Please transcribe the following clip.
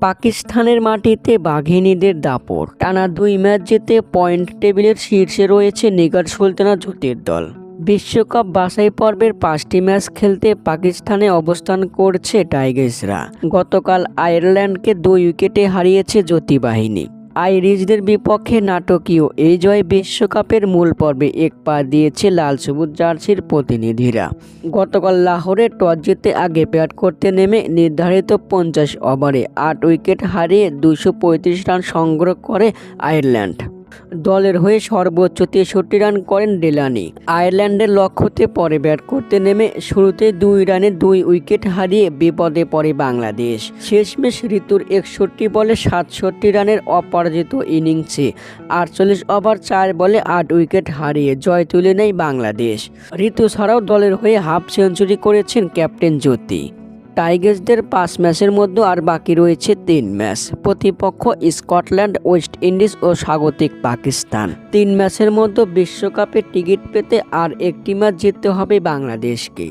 পাকিস্তানের মাটিতে বাঘিনীদের দাপট, টানা 2 ম্যাচ জিতে পয়েন্ট টেবিলের শীর্ষে রয়েছে নিগার সুলতানা জুটির দল। বিশ্বকাপ বাছাই পর্বের 5টি ম্যাচ খেলতে পাকিস্তানে অবস্থান করছে টাইগার্সরা। গতকাল আয়ারল্যান্ডকে 2 উইকেটে হারিয়েছে জ্যোতি বাহিনী। আইরিশদের বিপক্ষে নাটকীয় এই জয় বিশ্বকাপের মূল পর্বে এক পা দিয়েছে লাল সবুজ জার্সির প্রতিনিধিরা। গতকাল লাহোরে টস জিতে আগে ব্যাট করতে নেমে নির্ধারিত 50 ওভারে 8 উইকেট হারিয়ে 235 রান সংগ্রহ করে আয়ারল্যান্ড। দলের হয়ে সর্বোচ্চ 63 রান করেন ডেলানি। আয়ারল্যান্ডের লক্ষ্যতে পরে ব্যাট করতে নেমে শুরুতে 2 রানে 2 উইকেট হারিয়ে বিপদে পড়ে বাংলাদেশ। শেষমেশ ঋতুর 61 বলে 67 রানের অপরাজিত ইনিংসে 48 ওভার 4 বলে 8 উইকেট হারিয়ে জয় তুলে নেয় বাংলাদেশ। ঋতু ছাড়াও দলের হয়ে হাফ সেঞ্চুরি করেছেন ক্যাপ্টেন জ্যোতি। টাইগার্সদের 5 ম্যাচের মধ্যে আর বাকি রয়েছে 3 ম্যাচ। প্রতিপক্ষ স্কটল্যান্ড, ওয়েস্ট ইন্ডিজ ও স্বাগতিক পাকিস্তান। 3 ম্যাচের মধ্যে বিশ্বকাপে টিকিট পেতে আর একটি ম্যাচ জিততে হবে বাংলাদেশকে।